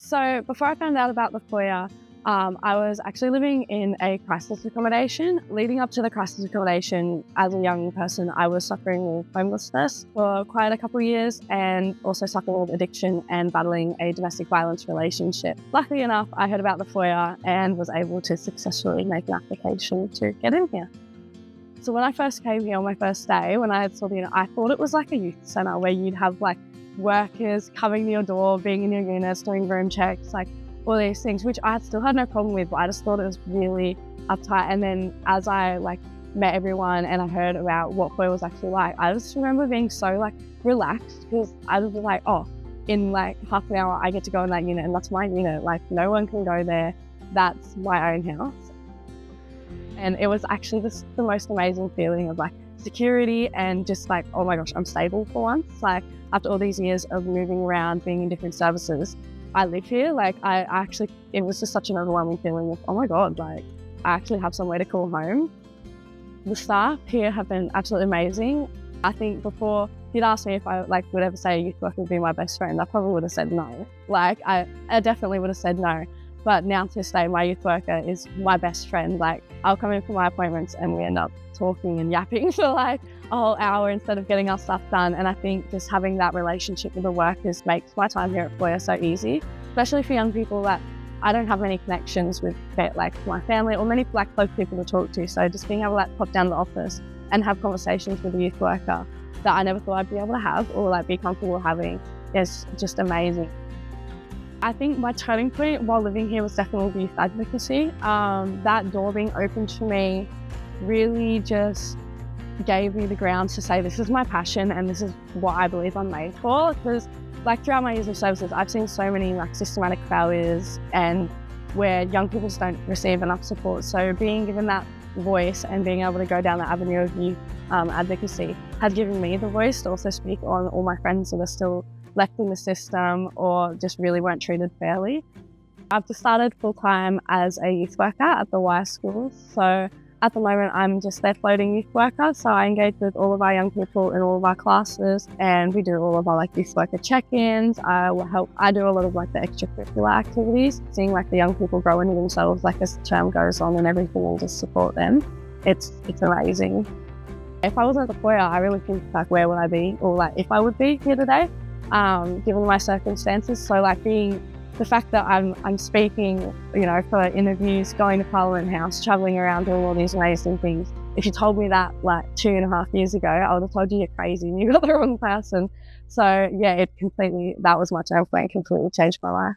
So before I found out about the foyer, I was actually living in a crisis accommodation. Leading up to the crisis accommodation, as a young person, I was suffering with homelessness for quite a couple of years and also suffering with addiction and battling a domestic violence relationship. Luckily enough, I heard about the foyer and was able to successfully make an application to get in here. So when I first came here on my first day, when I saw the unit, I thought it was like a youth centre where you'd have like workers coming to your door, being in your units, doing room checks, like all these things, which I still had no problem with, but I just thought it was really uptight. And then as I met everyone and I heard about what foyer was actually like, I just remember being so relaxed, because I was like, oh, in half an hour I get to go in that unit and that's my unit. No one can go there. That's my own house. And it was actually just the most amazing feeling of security and just oh my gosh, I'm stable for once. After all these years of moving around, being in different services, I live here. It was just such an overwhelming feeling of, oh my God, I actually have somewhere to call home. The staff here have been absolutely amazing. I think before you'd asked me if I would ever say a youth worker would be my best friend, I probably would have said no. I definitely would have said no. But now to this day, my youth worker is my best friend. I'll come in for my appointments and we end up talking and yapping for a whole hour instead of getting our stuff done. And I think just having that relationship with the workers makes my time here at Foyer so easy, especially for young people that I don't have many connections with, my family or many close people to talk to. So just being able to pop down to the office and have conversations with a youth worker that I never thought I'd be able to have or be comfortable having is just amazing. I think my turning point while living here was definitely youth advocacy. That door being opened to me really just gave me the grounds to say this is my passion and this is what I believe I'm made for. Because throughout my years of services, I've seen so many systematic failures and where young people just don't receive enough support. So being given that voice and being able to go down that avenue of youth advocacy has given me the voice to also speak on all my friends that are still left in the system or just really weren't treated fairly. I've just started full-time as a youth worker at the Y schools. So at the moment, I'm just their floating youth worker. So I engage with all of our young people in all of our classes and we do all of our youth worker check-ins. I do a lot of the extracurricular activities, seeing the young people grow into themselves as the term goes on and everything, and just support them. It's amazing. If I wasn't at the foyer, I really think where would I be, or if I would be here today. Given my circumstances. So being the fact that I'm speaking, for interviews, going to Parliament House, travelling around, doing all these amazing things. If you told me that 2.5 years ago, I would have told you you're crazy and you got the wrong person. So yeah, that was my turning point, completely changed my life.